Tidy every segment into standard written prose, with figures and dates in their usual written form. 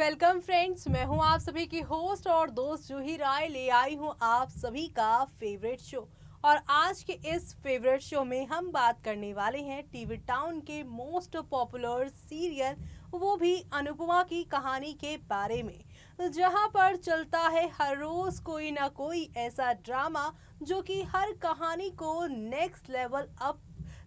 Welcome friends, मैं हूं आप सभी की होस्ट और दोस्त जूही राय। ले आई हूं आप सभी का फेवरेट शो। और आज के इस फेवरेट शो में हम बात करने वाले हैं टीवी टाउन के मोस्ट पॉपुलर सीरियल, वो भी अनुपमा की कहानी के बारे में, जहां पर चलता है हर रोज कोई ना कोई ऐसा ड्रामा जो कि हर कहानी को नेक्स्ट लेवल अप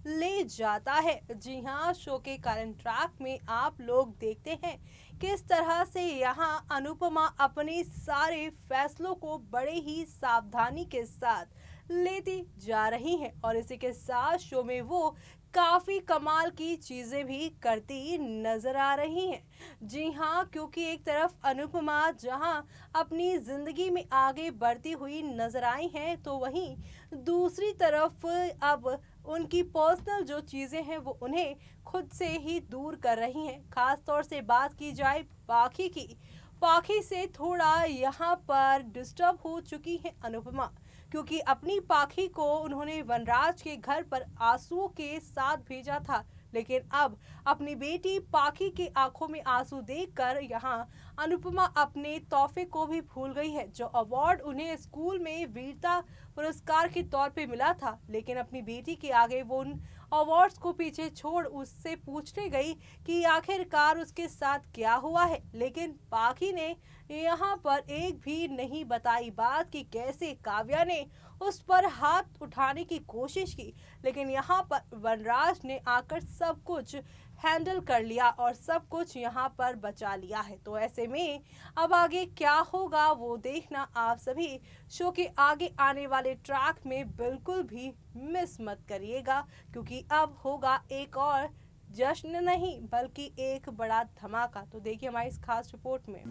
ले जाता है। जी हाँ, शो के करंट ट्रैक में आप लोग देखते हैं किस तरह से यहाँ अनुपमा अपने सारे फैसलों को बड़े ही सावधानी के साथ लेती जा रही हैं और इसी के साथ शो में वो काफी कमाल की चीजें भी करती नजर आ रही हैं। जी हाँ, क्योंकि एक तरफ अनुपमा जहाँ अपनी जिंदगी में आगे बढ़ती हुई नजर आई हैं, तो वहीं दूसरी तरफ अब उनकी पर्सनल जो चीजें हैं वो उन्हें खुद से ही दूर कर रही हैं। खास तौर से बात की जाए पाखी की, पाखी से थोड़ा यहाँ पर डिस्टर्ब हो चुकी है अनुपमा, क्योंकि अपनी पाखी को उन्होंने वनराज के घर पर आंसुओं के साथ भेजा था, लेकिन अब अपनी बेटी पाखी के आंखों में आंसू देखकर यहाँ अनुपमा अपने तोहफे को भी भूल गई है, जो अवार्ड उन्हें स्कूल में वीरता पुरस्कार के तौर पे मिला था। लेकिन अपनी बेटी के आगे वो उन अवार्ड्स को पीछे छोड़ उससे पूछने गई कि आखिरकार उसके साथ क्या हुआ है, लेकिन पाखी ने यहाँ पर एक भी नहीं बताई बात कि कैसे काव्या ने उस पर हाथ उठाने की कोशिश की, लेकिन यहाँ पर वनराज ने आकर सब कुछ हैंडल कर लिया और सब कुछ यहाँ पर बचा लिया है। तो ऐसे में अब आगे क्या होगा वो देखना आप सभी शो के आगे आने वाले ट्रैक में बिल्कुल भी मिस मत करिएगा, क्योंकि अब होगा एक और जश्न नहीं बल्कि एक बड़ा धमाका। तो देखिए हमारी इस खास रिपोर्ट में।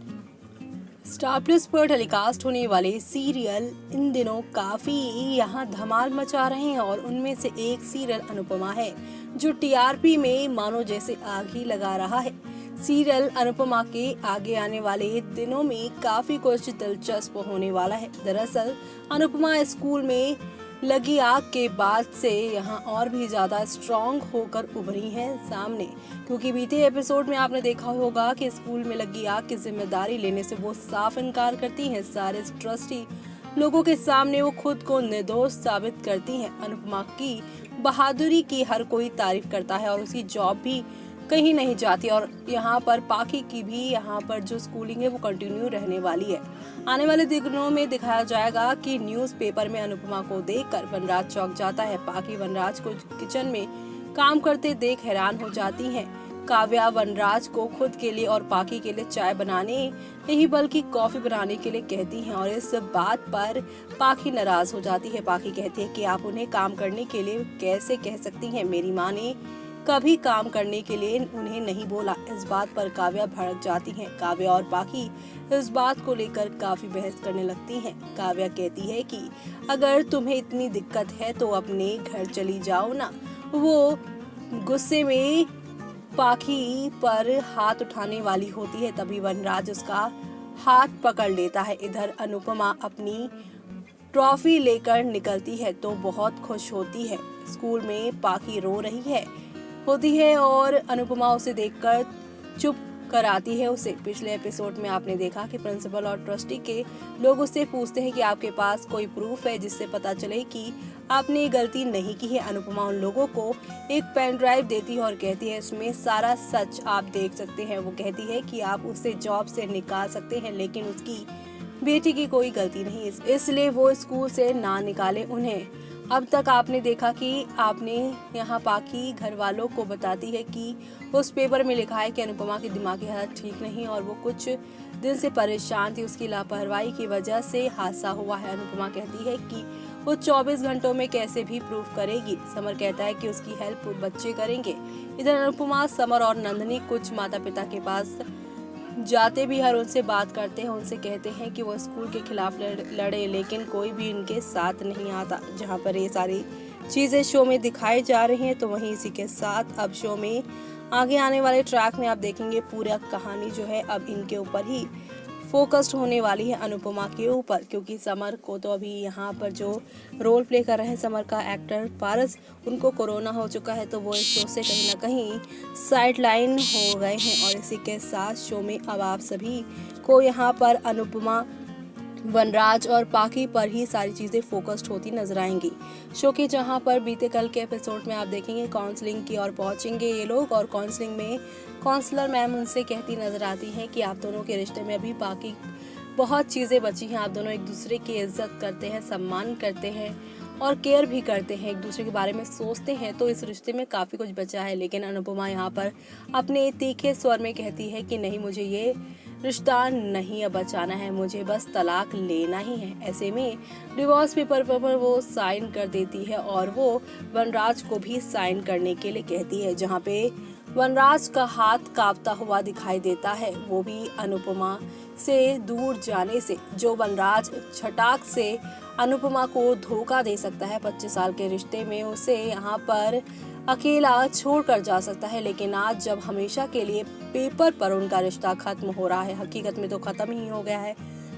स्टार प्लस पर टेलीकास्ट होने वाले सीरियल इन दिनों काफी यहाँ धमाल मचा रहे हैं और उनमें से एक सीरियल अनुपमा है, जो टीआरपी में मानो जैसे आग ही लगा रहा है। सीरियल अनुपमा के आगे आने वाले दिनों में काफी कुछ दिलचस्प होने वाला है। दरअसल अनुपमा स्कूल में लगी आग के बाद से यहाँ और भी ज्यादा स्ट्रॉन्ग होकर उभरी हैं सामने, क्योंकि बीते एपिसोड में आपने देखा होगा कि स्कूल में लगी आग की जिम्मेदारी लेने से वो साफ इनकार करती हैं। सारे ट्रस्टी लोगों के सामने वो खुद को निर्दोष साबित करती हैं। अनुपमा की बहादुरी की हर कोई तारीफ करता है और उसकी जॉब भी कहीं नहीं जाती और यहाँ पर पाखी की भी यहाँ पर जो स्कूलिंग है वो कंटिन्यू रहने वाली है। आने वाले दिनों में दिखाया जाएगा कि न्यूज़पेपर में अनुपमा को देखकर वनराज चौंक जाता है। पाखी वनराज को किचन में काम करते देख हैरान हो जाती हैं। काव्या वनराज को खुद के लिए और पाखी के लिए चाय बनाने नहीं बल्कि कॉफी बनाने के लिए कहती हैं और इस बात पर पाखी नाराज हो जाती है। पाखी कहती है कि आप उन्हें काम करने के लिए कैसे कह सकती हैं, मेरी माँ ने कभी काम करने के लिए उन्हें नहीं बोला। इस बात पर काव्या भड़क जाती हैं। काव्या और पाखी इस बात को लेकर काफी बहस करने लगती हैं। काव्या कहती है कि अगर तुम्हें इतनी दिक्कत है तो अपने घर चली जाओ ना। वो गुस्से में पाखी पर हाथ उठाने वाली होती है, तभी वनराज उसका हाथ पकड़ लेता है। इधर अनुपमा अपनी ट्रॉफी लेकर निकलती है तो बहुत खुश होती है। स्कूल में पाखी रो रही होती है और अनुपमा उसे देखकर चुप कराती है उसे। पिछले एपिसोड में आपने देखा कि प्रिंसिपल और ट्रस्टी के लोग उससे पूछते हैं कि आपके पास कोई प्रूफ है जिससे पता चले कि आपने ये गलती नहीं की है। अनुपमा उन लोगों को एक पेन ड्राइव देती है और कहती है इसमें सारा सच आप देख सकते हैं। वो कहती है कि आप उसे जॉब से निकाल सकते हैं, लेकिन उसकी बेटी की कोई गलती नहीं, इसलिए वो स्कूल से ना निकाले उन्हें। अब तक आपने देखा कि आपने यहाँ पाखी घर वालों को बताती है कि उस पेपर में लिखा है कि अनुपमा की दिमागी हालत ठीक नहीं और वो कुछ दिन से परेशान थी, उसकी लापरवाही की वजह से हादसा हुआ है। अनुपमा कहती है कि वो 24 घंटों में कैसे भी प्रूफ करेगी। समर कहता है कि उसकी हेल्प बच्चे करेंगे। इधर अनुपमा, समर और नंदनी कुछ माता पिता के पास जाते भी हर उनसे बात करते हैं, उनसे कहते हैं कि वो स्कूल के खिलाफ लड़े, लेकिन कोई भी उनके साथ नहीं आता। जहां पर ये सारी चीज़ें शो में दिखाई जा रही हैं, तो वहीं इसी के साथ अब शो में आगे आने वाले ट्रैक में आप देखेंगे पूरा कहानी जो है अब इनके ऊपर ही फोकस्ड होने वाली है अनुपमा के ऊपर, क्योंकि समर को तो अभी यहाँ पर जो रोल प्ले कर रहे हैं समर का एक्टर पारस, उनको कोरोना हो चुका है, तो वो इस शो से कहीं ना कहीं साइड लाइन हो गए हैं। और इसी के साथ शो में अब आप सभी को यहाँ पर अनुपमा, वनराज और पाखी पर ही सारी चीज़ें फोकस्ड होती नजर आएंगी। शो के जहां पर बीते कल के एपिसोड में आप देखेंगे काउंसलिंग की ओर पहुंचेंगे ये लोग, और काउंसलिंग में काउंसलर मैम उनसे कहती नजर आती हैं कि आप दोनों के रिश्ते में अभी बाकी बहुत चीज़ें बची हैं, आप दोनों एक दूसरे की इज्जत करते हैं, सम्मान करते हैं और केयर भी करते हैं, एक दूसरे के बारे में सोचते हैं, तो इस रिश्ते में काफ़ी कुछ बचा है। लेकिन अनुपमा यहाँ पर अपने तीखे स्वर में कहती है कि नहीं, मुझे ये रिश्ता नहीं अब बचाना है, मुझे बस तलाक लेना ही है। ऐसे में डिवोर्स पेपर पर वो साइन कर देती है और वो वनराज को भी साइन करने के लिए कहती है, जहाँ पे वनराज का हाथ कांपता हुआ दिखाई देता है, वो भी अनुपमा से दूर जाने से। जो वनराज छटाक से अनुपमा को धोखा दे सकता है 25 साल के रिश्ते में, उसे यहाँ पर अकेला छोड़कर जा सकता है। लेकिन आज जब हमेशा के लिए पेपर पर उनका रिश्ता खत्म हो रहा है, हकीकत में तो खत्म ही हो गया है,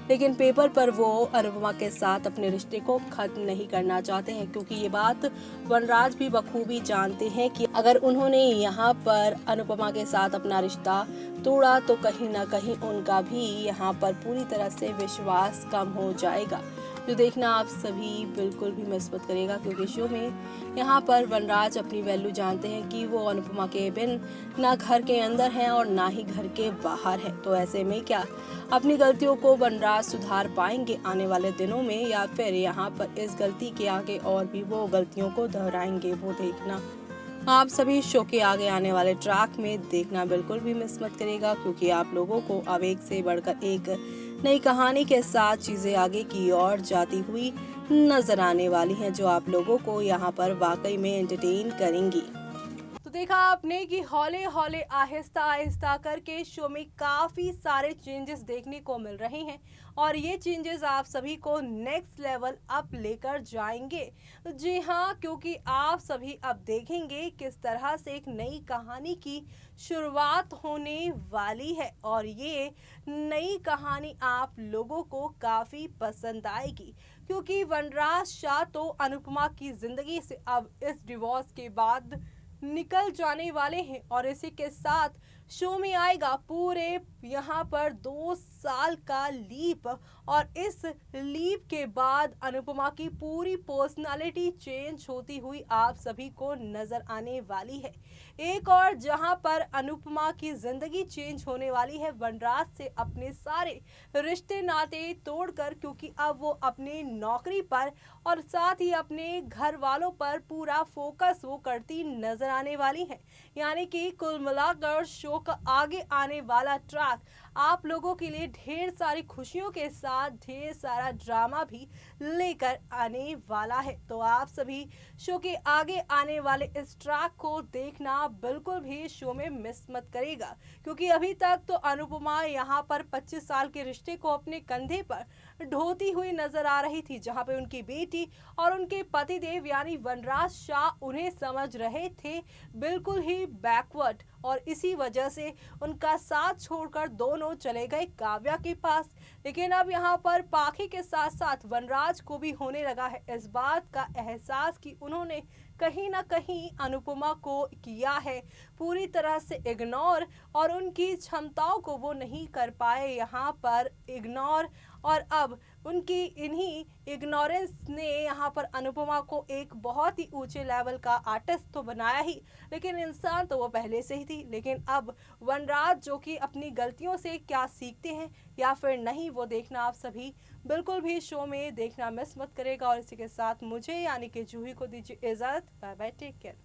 लेकिन पेपर पर वो अनुपमा के साथ अपने रिश्ते को खत्म नहीं करना चाहते हैं, क्योंकि ये बात वनराज भी बखूबी जानते हैं कि अगर उन्होंने यहाँ पर अनुपमा के साथ अपना रिश्ता तोड़ा तो कहीं ना कहीं उनका भी यहाँ पर पूरी तरह से विश्वास कम हो जाएगा। जो देखना आप सभी बिल्कुल भी मिस मत करेगा, क्योंकि शो में यहाँ पर वनराज अपनी वैल्यू जानते हैं कि वो अनुपमा के बिन ना घर के अंदर हैं और ना ही घर के बाहर है। तो ऐसे में क्या अपनी गलतियों को वनराज सुधार पाएंगे आने वाले दिनों में, या फिर यहाँ पर इस गलती के आगे और भी वो गलतियों को दोहराएंगे, वो देखना आप सभी शो के आगे आने वाले ट्रैक में देखना बिल्कुल भी मिस मत करेगा, क्योंकि आप लोगों को अब एक से बढ़कर एक नई कहानी के साथ चीजें आगे की ओर जाती हुई नजर आने वाली हैं, जो आप लोगों को यहाँ पर वाकई में एंटरटेन करेंगी। तो देखा आपने कि हौले हौले आहिस्ता आहिस्ता करके शो में काफी सारे चेंजेस देखने को मिल रहे हैं, और ये चेंजेस आप सभी को नेक्स्ट लेवल अप लेकर जाएंगे। जी हाँ, क्योंकि आप सभी अब देखेंगे किस तरह से एक नई कहानी की शुरुआत होने वाली है, और ये नई कहानी आप लोगों को काफी पसंद आएगी, क्योंकि वनराज शाह तो अनुपमा की जिंदगी से अब इस डिवोर्स के बाद निकल जाने वाले हैं। और इसी के साथ शो में आएगा पूरे यहाँ पर 2 साल का लीप, और इस लीप के बाद अनुपमा की पूरी पर्सनालिटी चेंज होती हुई आप सभी को नजर आने वाली है। एक और जहां पर अनुपमा की जिंदगी चेंज होने वाली है वनराज से अपने सारे रिश्ते नाते तोड़कर, क्योंकि अब वो अपने नौकरी पर और साथ ही अपने घर वालों पर पूरा फोकस वो करती नजर आने वाली है। यानी कि कुल मिलाकर शो का आगे आने वाला ट्रैक आप लोगों के लिए ढेर सारी खुशियों के साथ ढेर सारा ड्रामा भी लेकर आने वाला है। तो आप सभी शो के आगे आने वाले इस ट्रैक को देखना बिल्कुल भी शो में मिस मत करेगा, क्योंकि अभी तक तो अनुपमा यहाँ पर 25 साल के रिश्ते को अपने कंधे पर ढोती हुई नजर आ रही थी, जहां पे उनकी बेटी और उनके पतिदेव यानी वनराज शाह उन्हें समझ रहे थे बिल्कुल ही बैकवर्ड, और इसी वजह से उनका साथ छोड़कर दोनों चले गए काव्या के पास। लेकिन अब यहाँ पर पाखी के साथ साथ वनराज को भी होने लगा है इस बात का एहसास कि उन्होंने कहीं ना कहीं अनुपमा को किया है पूरी तरह से इग्नोर, और उनकी क्षमताओं को वो नहीं कर पाए यहाँ पर इग्नोर, और अब उनकी इन्हीं इग्नोरेंस ने यहाँ पर अनुपमा को एक बहुत ही ऊंचे लेवल का आर्टिस्ट तो बनाया ही, लेकिन इंसान तो वो पहले से ही थी। लेकिन अब वनराज जो कि अपनी गलतियों से क्या सीखते हैं या फिर नहीं, वो देखना आप सभी बिल्कुल भी शो में देखना मिस मत करेगा। और इसी के साथ मुझे यानी कि जूही को दीजिए इजाजत। Bye bye, take care.